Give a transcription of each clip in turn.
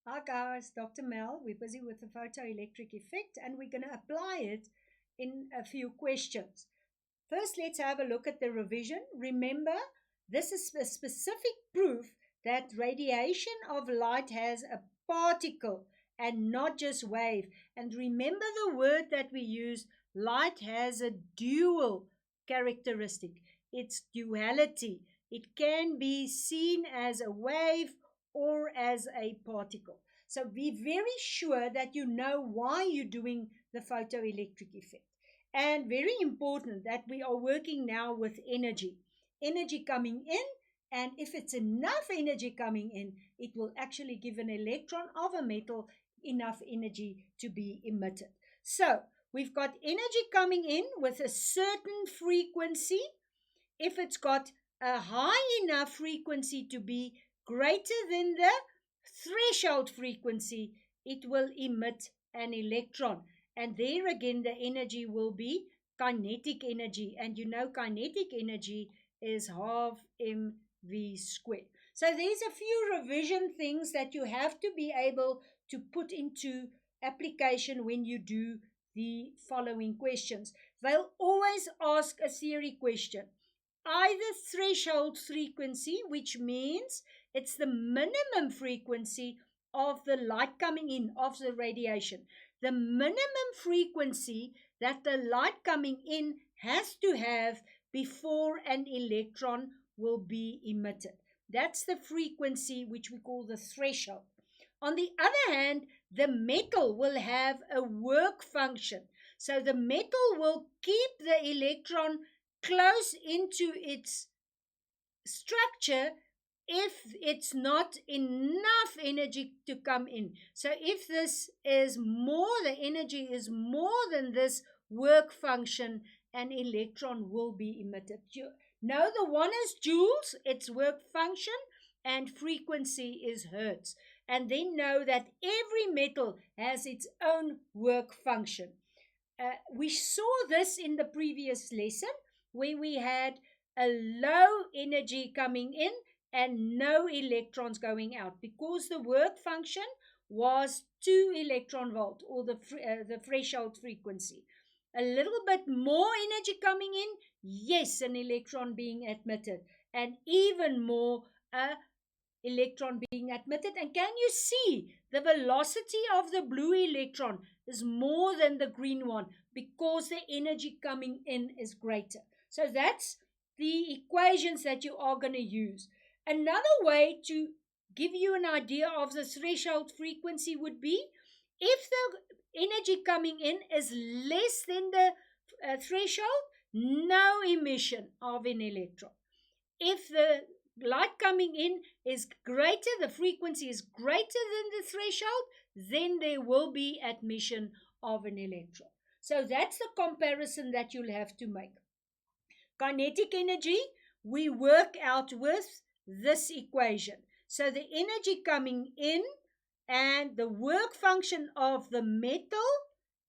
Hi guys, Dr. Mel. We're busy with the photoelectric effect and we're going to apply it in a few questions. First, let's have a look at the revision. Remember, this is a specific proof that radiation of light has a particle and not just wave. And remember the word that we use, light has a dual characteristic. It's duality. It can be seen as a wave or as a particle. So be very sure that you know why you're doing the photoelectric effect. And very important that we are working now with energy. Energy coming in, and if it's enough energy coming in, it will actually give an electron of a metal enough energy to be emitted. So we've got energy coming in with a certain frequency. If it's got a high enough frequency to be greater than the threshold frequency, it will emit an electron. And there again, the energy will be kinetic energy. And you know, kinetic energy is half mv squared. So there's a few revision things that you have to be able to put into application when you do the following questions. They'll always ask a theory question. Either threshold frequency, which means it's the minimum frequency of the light coming in, of the radiation. The minimum frequency that the light coming in has to have before an electron will be emitted. That's the frequency which we call the threshold. On the other hand, the metal will have a work function. So the metal will keep the electron close into its structure if it's not enough energy to come in. So if this is more, the energy is more than this work function, an electron will be emitted. You know, the one is joules, its work function, and frequency is hertz. And then know that every metal has its own work function. We saw this in the previous lesson where we had a low energy coming in and no electrons going out because the work function was 2 electron volt, or the threshold frequency. A little bit more energy coming in, yes, an electron being admitted, and even more electron being admitted. And can you see the velocity of the blue electron is more than the green one because the energy coming in is greater? So that's the equations that you are going to use. Another way to give you an idea of the threshold frequency would be if the energy coming in is less than the threshold, no emission of an electron. If the light coming in is greater, the frequency is greater than the threshold, then there will be admission of an electron. So that's the comparison that you'll have to make. Kinetic energy, we work out with this equation. So the energy coming in and the work function of the metal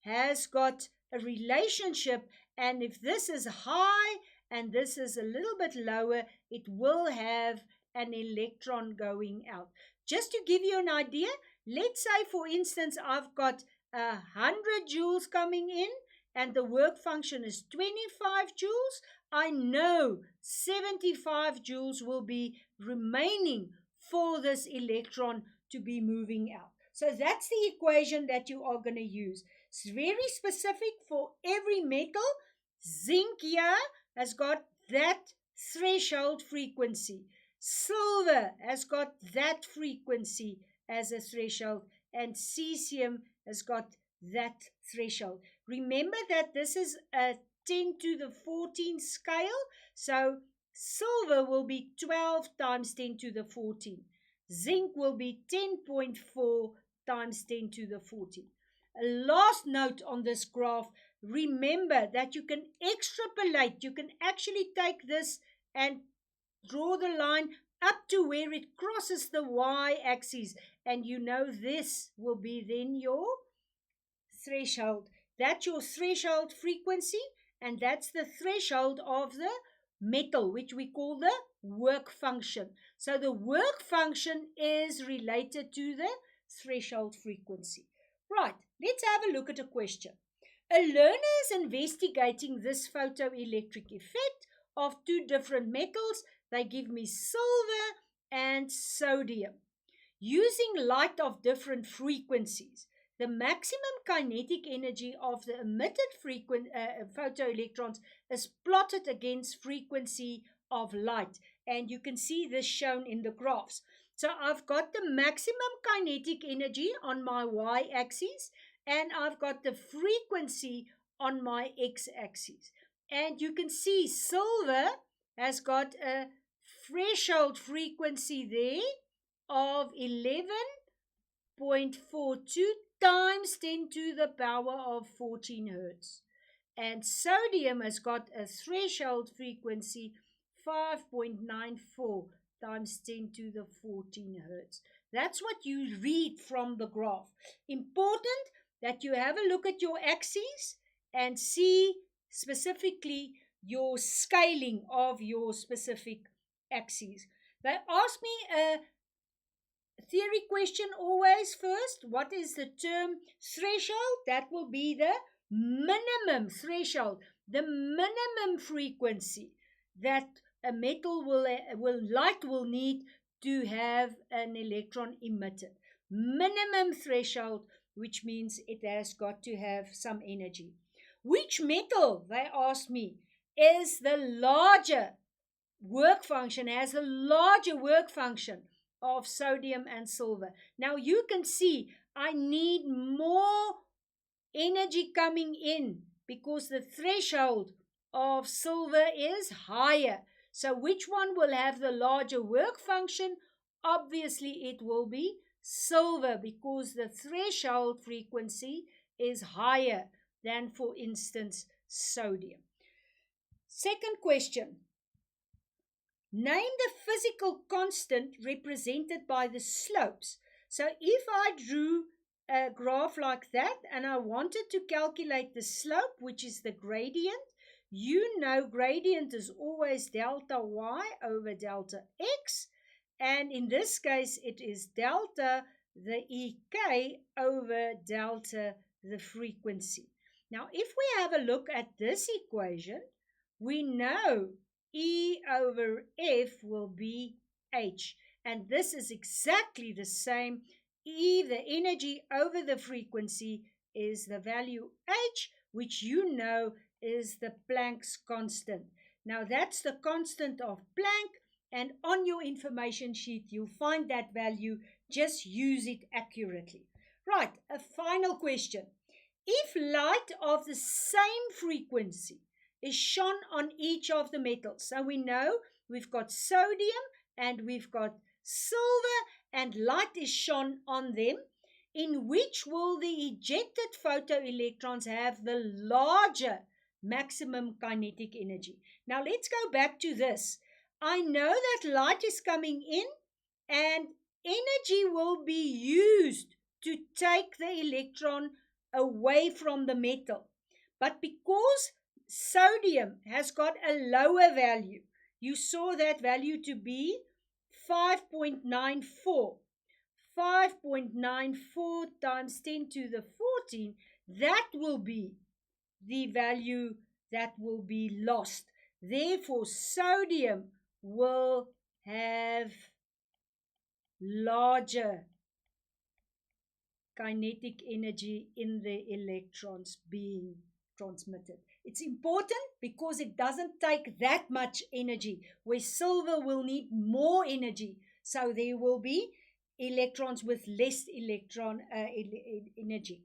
has got a relationship, and if this is high and this is a little bit lower, it will have an electron going out. Just to give you an idea, let's say for instance I've got 100 joules coming in and the work function is 25 joules. I know 75 joules will be remaining for this electron to be moving out. So that's the equation that you are going to use. It's very specific for every metal. Zinc here has got that threshold frequency. Silver has got that frequency as a threshold, and cesium has got that threshold. Remember that this is a 10 to the 14 scale, so silver will be 12 times 10 to the 14. Zinc will be 10.4 times 10 to the 14. A last note on this graph, remember that you can extrapolate. You can actually take this and draw the line up to where it crosses the y-axis, and you know this will be then your threshold. That's your threshold frequency, and that's the threshold of the metal, which we call the work function. So the work function is related to the threshold frequency. Right, let's have a look at a question. A learner is investigating this photoelectric effect of two different metals. They give me silver and sodium. Using light of different frequencies, the maximum kinetic energy of the emitted photoelectrons is plotted against frequency of light. And you can see this shown in the graphs. So I've got the maximum kinetic energy on my y-axis, and I've got the frequency on my x-axis. And you can see silver has got a threshold frequency there of 11.42 times 10 to the power of 14 hertz. And sodium has got a threshold frequency 5.94 times 10 to the 14 hertz. That's what you read from the graph. Important that you have a look at your axes and see specifically your scaling of your specific axes. They ask me a theory question always first. What is the term threshold? That will be the minimum threshold, the minimum frequency that a metal light will need to have an electron emitted. Minimum threshold, which means it has got to have some energy. Which metal, they asked me, is the larger work function, has a larger work function of sodium and silver? Now you can see I need more energy coming in because the threshold of silver is higher. So which one will have the larger work function? Obviously it will be silver because the threshold frequency is higher than, for instance, sodium. Second question. Name the physical constant represented by the slopes. So if I drew a graph like that and I wanted to calculate the slope, which is the gradient, you know gradient is always delta y over delta x, and in this case it is delta the ek over delta the frequency. Now if we have a look at this equation, we know E over F will be H, and this is exactly the same. E, the energy over the frequency, is the value H, which you know is the Planck's constant. Now that's the constant of Planck, and on your information sheet you'll find that value. Just use it accurately. Right, a final question. If light of the same frequency is shone on each of the metals, so we know we've got sodium and we've got silver, and light is shone on them, in which will the ejected photoelectrons have the larger maximum kinetic energy? Now let's go back to this. I know that light is coming in and energy will be used to take the electron away from the metal. But because sodium has got a lower value, you saw that value to be 5.94. 5.94 times 10 to the 14, that will be the value that will be lost. Therefore, sodium will have larger kinetic energy in the electrons being transmitted. It's important because it doesn't take that much energy, where silver will need more energy. So there will be electrons with less electron energy.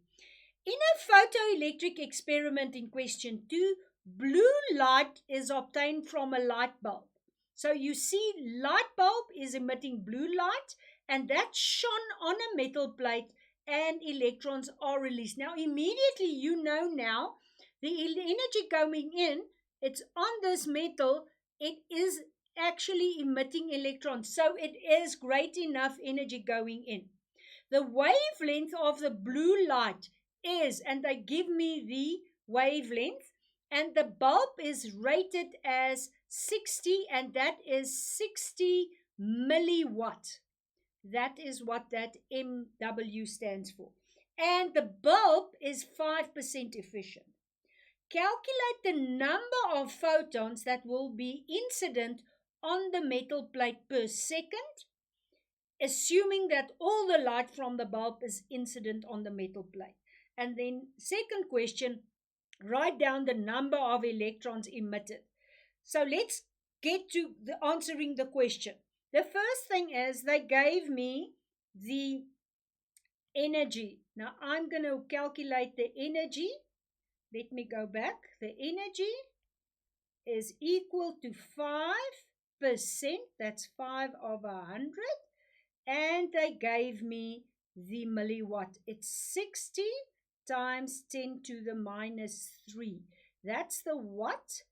In a photoelectric experiment in question 2, blue light is obtained from a light bulb. So you see light bulb is emitting blue light, and that's shone on a metal plate and electrons are released. Now immediately you know now the energy coming in, it's on this metal, it is actually emitting electrons. So it is great enough energy going in. The wavelength of the blue light is, and they give me the wavelength, and the bulb is rated as 60, and that is 60 milliwatt. That is what that MW stands for. And the bulb is 5% efficient. Calculate the number of photons that will be incident on the metal plate per second, assuming that all the light from the bulb is incident on the metal plate. And then second question, write down the number of electrons emitted. So let's get to answering the question. The first thing is they gave me the energy. Now I'm going to calculate the energy. Let me go back. The energy is equal to 5%. That's 5 over 100. And they gave me the milliwatt. It's 60 times 10 to the minus 3. That's the watt.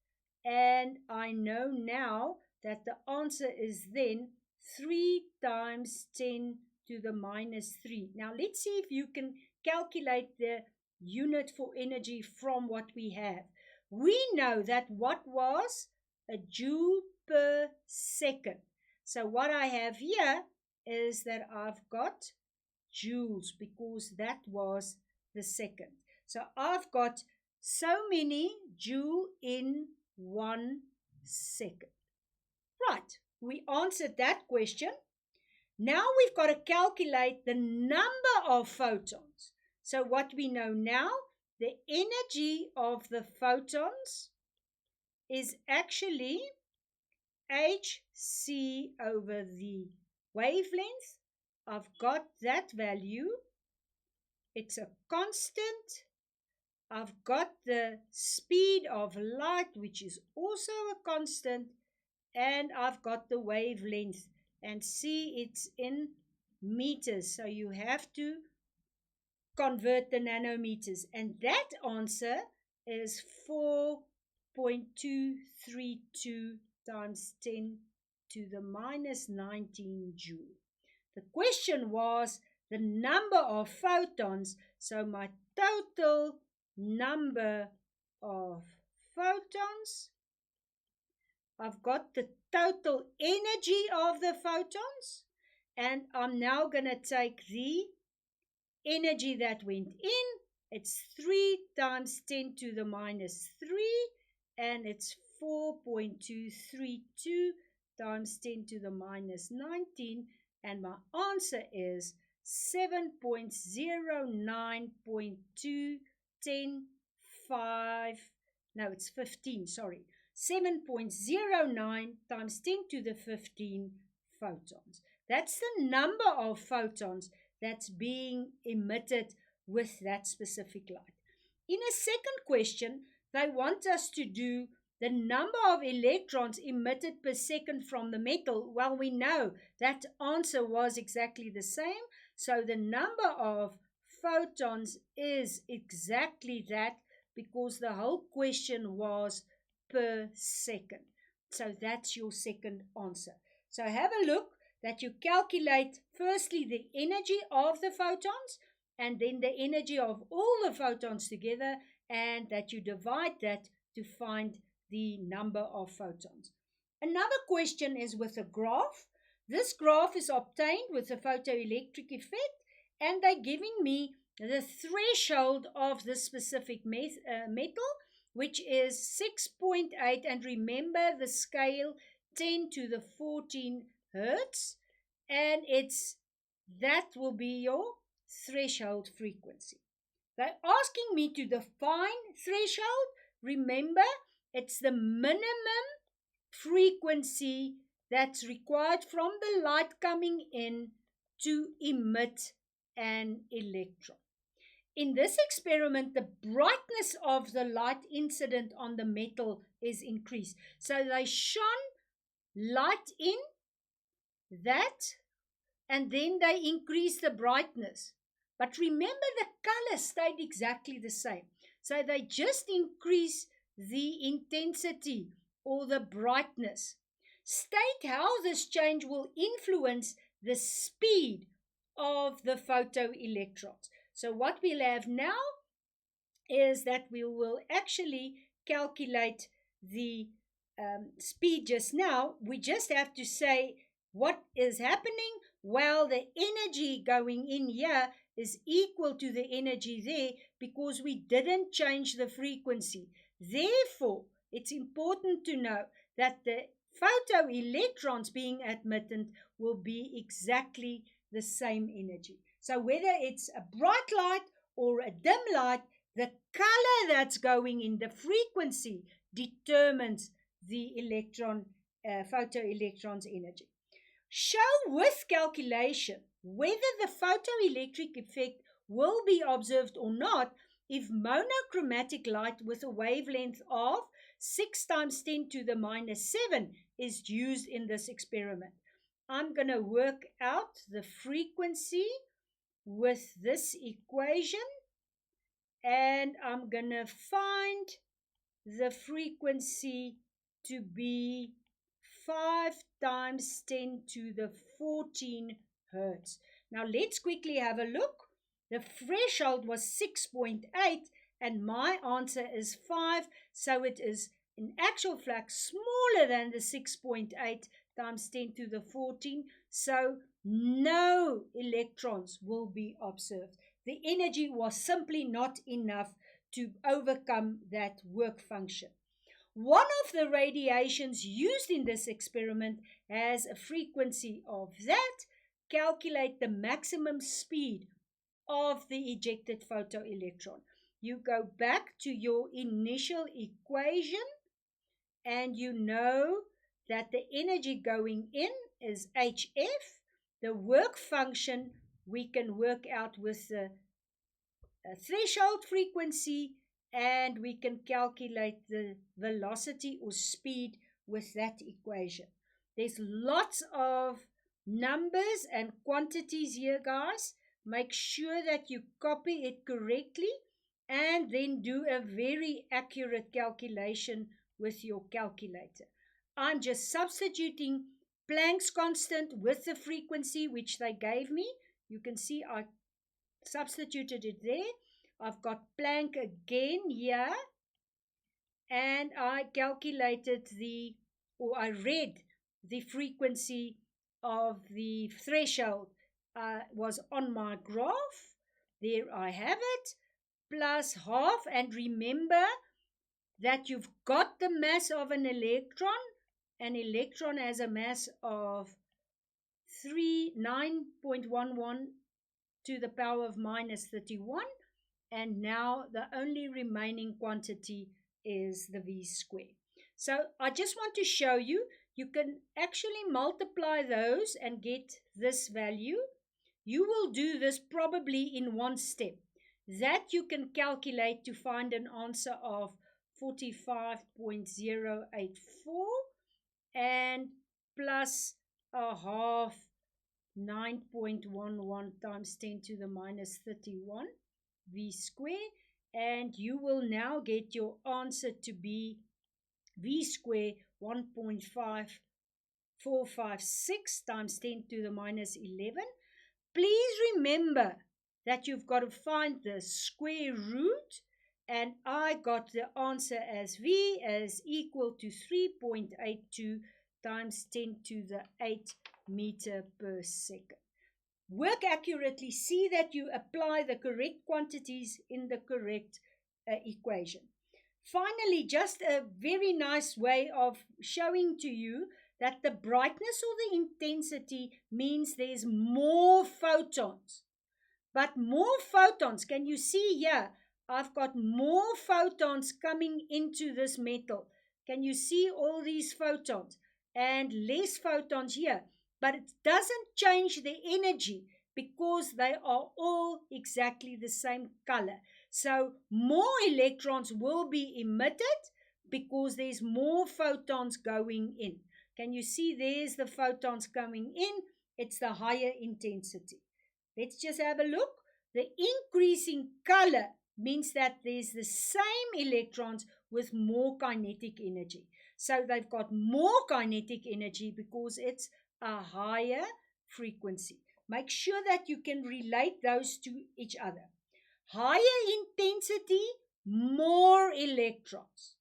And I know now that the answer is then 3 times 10 to the minus 3. Now let's see if you can calculate the unit for energy from what we have. We know that watt was a joule per second. So what I have here is that I've got joules because that was the second. So I've got so many joule in 1 second. Right, we answered that question. Now we've got to calculate the number of photons. So what we know now, the energy of the photons is actually hc over the wavelength. I've got that value. It's a constant. I've got the speed of light, which is also a constant. And I've got the wavelength. And see, it's in meters. So you have to convert the nanometers. And that answer is 4.232 times 10 to the minus 19 joule. The question was the number of photons. So my total number of photons, I've got the total energy of the photons, and I'm now going to take the energy that went in. It's 3 times 10 to the minus 3, and it's 4.232 times 10 to the minus 19, and my answer is 7.09.210.5, no, it's 15, sorry. 7.09 times 10 to the 15 photons. That's the number of photons that's being emitted with that specific light. In a second question, they want us to do the number of electrons emitted per second from the metal. Well, we know that answer was exactly the same. So the number of photons is exactly that because the whole question was per second. So that's your second answer. So have a look that you calculate firstly the energy of the photons and then the energy of all the photons together, and that you divide that to find the number of photons. Another question is with a graph. This graph is obtained with a photoelectric effect, and they're giving me the threshold of this specific metal, which is 6.8, and remember the scale 10 to the 14 hertz, and that will be your threshold frequency. They're asking me to define threshold. Remember, it's the minimum frequency that's required from the light coming in to emit an electron. In this experiment, the brightness of the light incident on the metal is increased. So they shone light in that, and then they increase the brightness. But remember, the color stayed exactly the same. So they just increase the intensity or the brightness. State how this change will influence the speed of the photoelectrons. So what we'll have now is that we will actually calculate the speed just now. We just have to say what is happening Well, the energy going in here is equal to the energy there because we didn't change the frequency. Therefore, it's important to know that the photoelectrons being admitted will be exactly the same energy. So whether it's a bright light or a dim light, the color that's going in the frequency determines the photoelectron's energy. Show with calculation whether the photoelectric effect will be observed or not if monochromatic light with a wavelength of 6 times 10 to the minus 7 is used in this experiment. I'm going to work out the frequency with this equation, and I'm going to find the frequency to be 5 times 10 to the 14 hertz. Now let's quickly have a look. The threshold was 6.8 and my answer is 5, so it is in actual fact smaller than the 6.8 times 10 to the 14, so no electrons will be observed. The energy was simply not enough to overcome that work function. One of the radiations used in this experiment has a frequency of that. Calculate the maximum speed of the ejected photoelectron. You go back to your initial equation and you know that the energy going in is HF. The work function we can work out with the threshold frequency, and we can calculate the velocity or speed with that equation. There's lots of numbers and quantities here, guys. Make sure that you copy it correctly and then do a very accurate calculation with your calculator. I'm just substituting Planck's constant with the frequency which they gave me. You can see I substituted it there. I've got Planck again here, and I calculated I read the frequency of the threshold was on my graph. There I have it, plus half, and remember that you've got the mass of an electron. An electron has a mass of 9.11 to the power of minus 31, and now the only remaining quantity is the V square. So I just want to show you, you can actually multiply those and get this value. You will do this probably in one step. That you can calculate to find an answer of 45.084 and plus a half 9.11 times 10 to the minus 31 V square, and you will now get your answer to be V square 1.5456 times 10 to the minus 11. Please remember that you've got to find the square root, and I got the answer as V as equal to 3.82 times 10 to the 8 meter per second. Work accurately, see that you apply the correct quantities in the correct equation. Finally, just a very nice way of showing to you that the brightness or the intensity means there's more photons. But more photons, can you see here? I've got more photons coming into this metal. Can you see all these photons? And less photons here. But it doesn't change the energy because they are all exactly the same color. So more electrons will be emitted because there's more photons going in. Can you see there's the photons coming in? It's the higher intensity. Let's just have a look. The increasing color means that there's the same electrons with more kinetic energy. So they've got more kinetic energy because it's a higher frequency. Make sure that you can relate those to each other. Higher intensity, more electrons.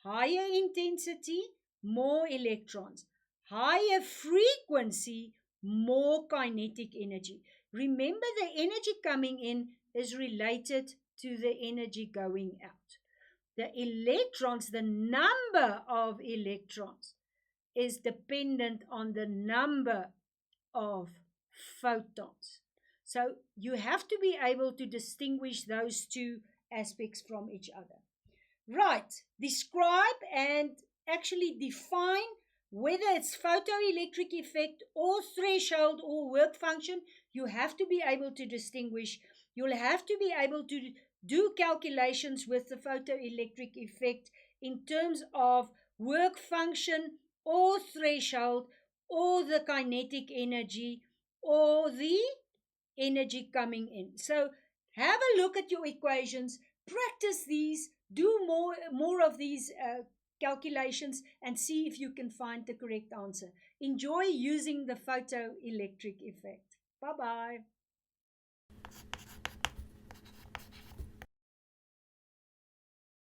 Higher intensity, more electrons. Higher frequency, more kinetic energy. Remember, the energy coming in is related to the energy going out. The electrons, the number of electrons, is dependent on the number of photons. So you have to be able to distinguish those two aspects from each other. Right, describe and actually define whether it's photoelectric effect or threshold or work function. You have to be able to distinguish. You'll have to be able to do calculations with the photoelectric effect in terms of work function or threshold or the kinetic energy or the energy coming in. So have a look at your equations, practice these, do more of these calculations, and see if you can find the correct answer. Enjoy using the photoelectric effect. Bye-bye.